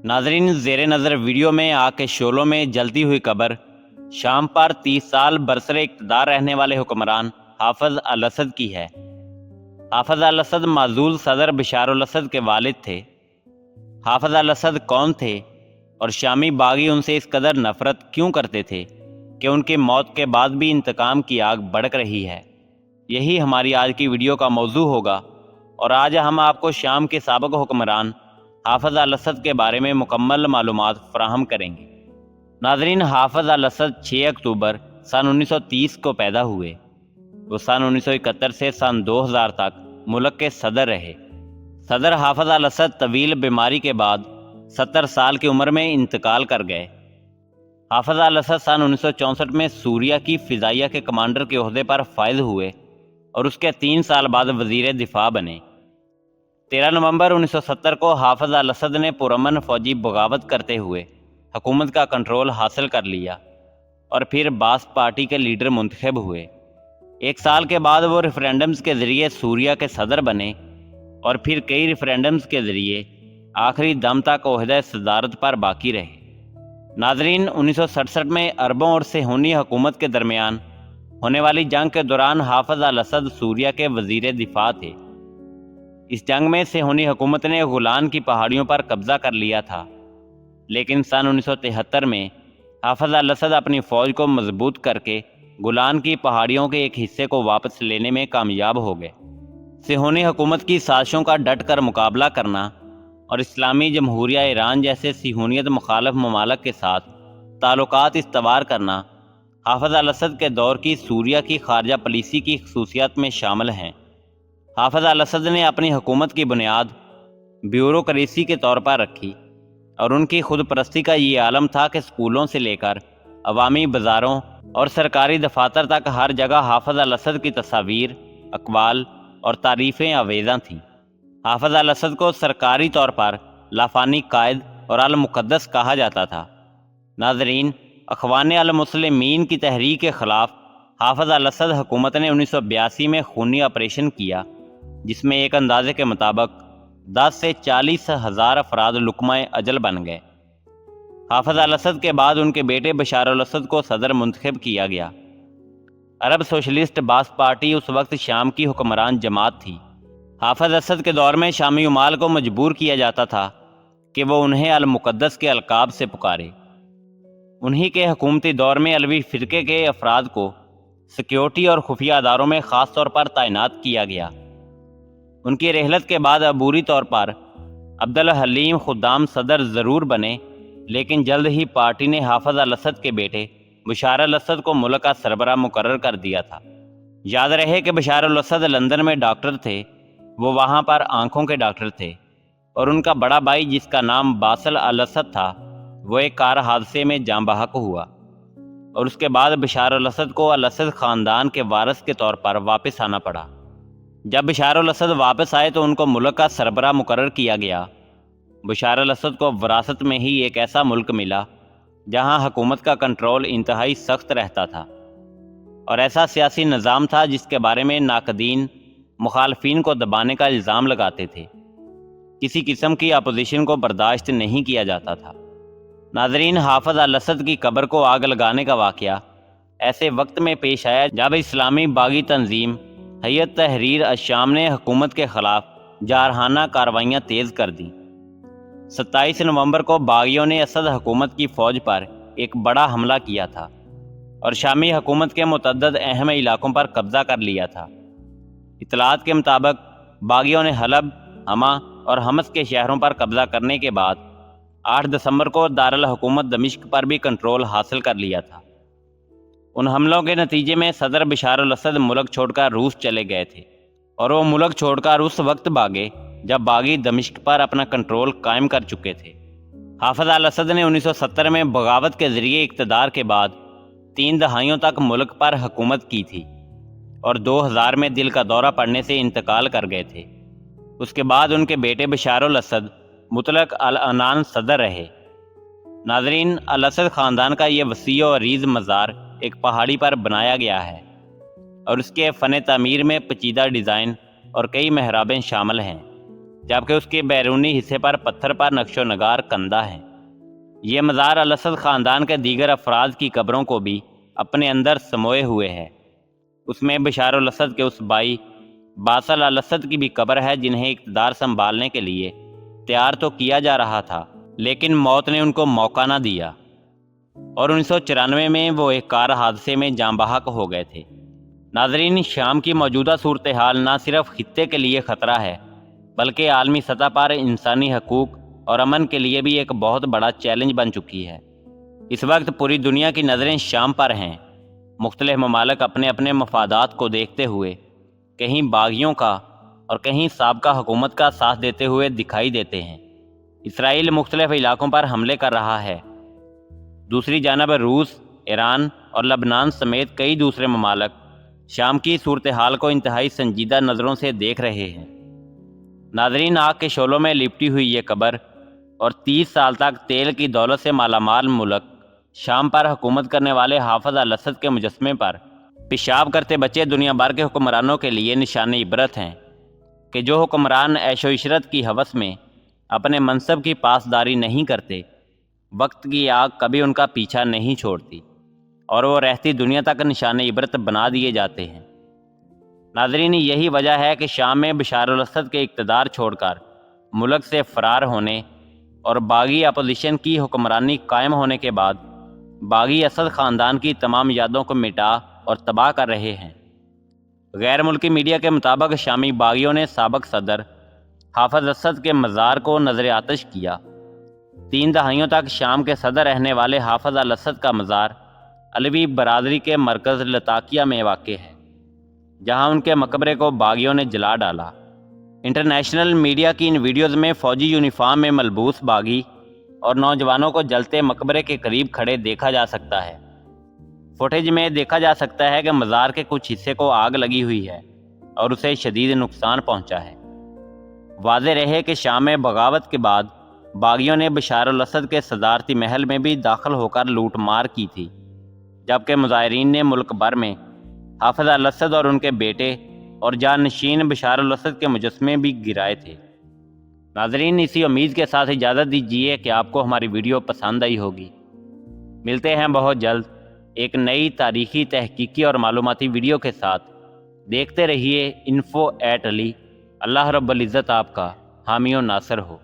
ناظرین، زیر نظر ویڈیو میں آگ کے شعلوں میں جلتی ہوئی قبر شام پر 30 سال برسر اقتدار رہنے والے حکمران حافظ الاسد کی ہے۔ حافظ الاسد معزول صدر بشار الاسد کے والد تھے۔ حافظ الاسد کون تھے اور شامی باغی ان سے اس قدر نفرت کیوں کرتے تھے کہ ان کی موت کے بعد بھی انتقام کی آگ بھڑک رہی ہے؟ یہی ہماری آج کی ویڈیو کا موضوع ہوگا، اور آج ہم آپ کو شام کے سابق حکمران حافظ الاسد کے بارے میں مکمل معلومات فراہم کریں گے۔ ناظرین، حافظ الاسد 6 اکتوبر سن 1930 کو پیدا ہوئے۔ وہ سن 1971 سے سن 2000 تک ملک کے صدر رہے۔ صدر حافظ الاسد طویل بیماری کے بعد 70 سال کی عمر میں انتقال کر گئے۔ حافظ الاسد سن 1964 میں سوریہ کی فضائیہ کے کمانڈر کے عہدے پر فائز ہوئے اور اس کے 3 سال بعد وزیر دفاع بنے۔ 13 نومبر 1970 کو حافظ الاسد نے پرامن فوجی بغاوت کرتے ہوئے حکومت کا کنٹرول حاصل کر لیا اور پھر باس پارٹی کے لیڈر منتخب ہوئے۔ 1 سال کے بعد وہ ریفرینڈمز کے ذریعے سوریہ کے صدر بنے اور پھر کئی ریفرینڈمز کے ذریعے آخری دم تک عہدہ صدارت پر باقی رہے۔ ناظرین، 1967 میں عربوں اور صہیونی حکومت کے درمیان ہونے والی جنگ کے دوران حافظ الاسد سوریہ کے وزیر دفاع تھے۔ اس جنگ میں صہیونی حکومت نے گولان کی پہاڑیوں پر قبضہ کر لیا تھا، لیکن سن 1973 میں حافظ الاسد اپنی فوج کو مضبوط کر کے گولان کی پہاڑیوں کے ایک حصے کو واپس لینے میں کامیاب ہو گئے۔ صہیونی حکومت کی سازشوں کا ڈٹ کر مقابلہ کرنا اور اسلامی جمہوریہ ایران جیسے صہیونیت مخالف ممالک کے ساتھ تعلقات استوار کرنا حافظ الاسد کے دور کی سوریہ کی خارجہ پالیسی کی خصوصیات میں شامل ہیں۔ حافظ الاسد نے اپنی حکومت کی بنیاد بیوروکریسی کے طور پر رکھی، اور ان کی خود پرستی کا یہ عالم تھا کہ اسکولوں سے لے کر عوامی بازاروں اور سرکاری دفاتر تک ہر جگہ حافظ الاسد کی تصاویر، اقوال اور تعریفیں آویزاں تھیں۔ حافظ الاسد کو سرکاری طور پر لافانی قائد اور المقدس کہا جاتا تھا۔ ناظرین، اخوان المسلمین کی تحریک کے خلاف حافظ الاسد حکومت نے 1982 میں خونی آپریشن کیا، جس میں ایک اندازے کے مطابق 10 سے 40 ہزار افراد لقمہ اجل بن گئے۔ حافظ الاسد کے بعد ان کے بیٹے بشار الاسد کو صدر منتخب کیا گیا۔ عرب سوشلسٹ باس پارٹی اس وقت شام کی حکمران جماعت تھی۔ حافظ اسد کے دور میں شامی عمال کو مجبور کیا جاتا تھا کہ وہ انہیں المقدس کے القاب سے پکارے۔ انہی کے حکومتی دور میں علوی فرقے کے افراد کو سیکیورٹی اور خفیہ اداروں میں خاص طور پر تعینات کیا گیا۔ ان کی رحلت کے بعد عبوری طور پر عبدالحلیم خدام صدر ضرور بنے، لیکن جلد ہی پارٹی نے حافظ الاسد کے بیٹے بشار الاسد کو ملک کا سربراہ مقرر کر دیا تھا۔ یاد رہے کہ بشار الاسد لندن میں ڈاکٹر تھے، وہ وہاں پر آنکھوں کے ڈاکٹر تھے، اور ان کا بڑا بھائی جس کا نام باسل الاسد تھا، وہ ایک کار حادثے میں جاں بحق ہوا، اور اس کے بعد بشار الاسد کو الاسد خاندان کے وارث کے طور پر واپس آنا پڑا۔ جب بشار الاسد واپس آئے تو ان کو ملک کا سربراہ مقرر کیا گیا۔ بشار الاسد کو وراثت میں ہی ایک ایسا ملک ملا جہاں حکومت کا کنٹرول انتہائی سخت رہتا تھا، اور ایسا سیاسی نظام تھا جس کے بارے میں ناقدین مخالفین کو دبانے کا الزام لگاتے تھے۔ کسی قسم کی اپوزیشن کو برداشت نہیں کیا جاتا تھا۔ ناظرین، حافظ الاسد کی قبر کو آگ لگانے کا واقعہ ایسے وقت میں پیش آیا جب اسلامی باغی تنظیم ہیئت تحریر الشام نے حکومت کے خلاف جارحانہ کارروائیاں تیز کر دیں۔ 27 نومبر کو باغیوں نے اسد حکومت کی فوج پر ایک بڑا حملہ کیا تھا اور شامی حکومت کے متعدد اہم علاقوں پر قبضہ کر لیا تھا۔ اطلاعات کے مطابق باغیوں نے حلب، حما اور حمص کے شہروں پر قبضہ کرنے کے بعد 8 دسمبر کو دارالحکومت دمشق پر بھی کنٹرول حاصل کر لیا تھا۔ ان حملوں کے نتیجے میں صدر بشار الاسد ملک چھوڑ کر روس چلے گئے تھے، اور وہ ملک چھوڑ کر اس وقت بھاگے جب باغی دمشق پر اپنا کنٹرول قائم کر چکے تھے۔ حافظ الاسد نے 1970 میں بغاوت کے ذریعے اقتدار کے بعد 3 دہائیوں تک ملک پر حکومت کی تھی، اور 2000 میں دل کا دورہ پڑنے سے انتقال کر گئے تھے۔ اس کے بعد ان کے بیٹے بشار الاسد مطلق العنان صدر رہے۔ ناظرین، الاسد خاندان کا یہ وسیع و عریض مزار ایک پہاڑی پر بنایا گیا ہے، اور اس کے فن تعمیر میں پیچیدہ ڈیزائن اور کئی محرابیں شامل ہیں۔ جبکہ اس کے بیرونی حصے پر پتھر پر نقش و نگار کندہ ہیں۔ یہ مزار الاسد خاندان کے دیگر افراد کی قبروں کو بھی اپنے اندر سموئے ہوئے ہے۔ اس میں بشار الاسد کے اس بھائی باسل الاسد کی بھی قبر ہے، جنہیں اقتدار سنبھالنے کے لیے تیار تو کیا جا رہا تھا، لیکن موت نے ان کو موقع نہ دیا اور 1994 میں وہ ایک کار حادثے میں جاں بحق ہو گئے تھے۔ ناظرین، شام کی موجودہ صورتحال نہ صرف خطے کے لیے خطرہ ہے، بلکہ عالمی سطح پر انسانی حقوق اور امن کے لیے بھی ایک بہت بڑا چیلنج بن چکی ہے۔ اس وقت پوری دنیا کی نظریں شام پر ہیں۔ مختلف ممالک اپنے اپنے مفادات کو دیکھتے ہوئے کہیں باغیوں کا اور کہیں سابقہ حکومت کا ساتھ دیتے ہوئے دکھائی دیتے ہیں۔ اسرائیل مختلف علاقوں پر حملے کر رہا ہے۔ دوسری جانب روس، ایران اور لبنان سمیت کئی دوسرے ممالک شام کی صورتحال کو انتہائی سنجیدہ نظروں سے دیکھ رہے ہیں۔ ناظرین، آگ کے شعلوں میں لپٹی ہوئی یہ قبر اور 30 سال تک تیل کی دولت سے مالا مال ملک شام پر حکومت کرنے والے حافظ الاسد کے مجسمے پر پیشاب کرتے بچے دنیا بھر کے حکمرانوں کے لیے نشان عبرت ہیں کہ جو حکمران عیش و عشرت کی ہوس میں اپنے منصب کی پاسداری نہیں کرتے، وقت کی آگ کبھی ان کا پیچھا نہیں چھوڑتی اور وہ رہتی دنیا تک نشان عبرت بنا دیے جاتے ہیں۔ ناظرین، یہی وجہ ہے کہ شام میں بشار الاسد کے اقتدار چھوڑ کر ملک سے فرار ہونے اور باغی اپوزیشن کی حکمرانی قائم ہونے کے بعد باغی اسد خاندان کی تمام یادوں کو مٹا اور تباہ کر رہے ہیں۔ غیر ملکی میڈیا کے مطابق شامی باغیوں نے سابق صدر حافظ اسد کے مزار کو نظر آتش کیا۔ 3 دہائیوں تک شام کے صدر رہنے والے حافظ الاسد کا مزار علوی برادری کے مرکز لتاکیہ میں واقع ہے، جہاں ان کے مقبرے کو باغیوں نے جلا ڈالا۔ انٹرنیشنل میڈیا کی ان ویڈیوز میں فوجی یونیفارم میں ملبوس باغی اور نوجوانوں کو جلتے مقبرے کے قریب کھڑے دیکھا جا سکتا ہے۔ فوٹیج میں دیکھا جا سکتا ہے کہ مزار کے کچھ حصے کو آگ لگی ہوئی ہے اور اسے شدید نقصان پہنچا ہے۔ واضح رہے کہ شام میں بغاوت کے بعد باغیوں نے بشار الاسد کے صدارتی محل میں بھی داخل ہو کر لوٹ مار کی تھی، جبکہ مظاہرین نے ملک بھر میں حافظ الاسد اور ان کے بیٹے اور جانشین بشار الاسد کے مجسمے بھی گرائے تھے۔ ناظرین، اسی امید کے ساتھ اجازت دیجیے کہ آپ کو ہماری ویڈیو پسند آئی ہوگی۔ ملتے ہیں بہت جلد ایک نئی تاریخی، تحقیقی اور معلوماتی ویڈیو کے ساتھ۔ دیکھتے رہیے info@ali۔ اللہ رب العزت آپ کا حامی و ناصر ہو۔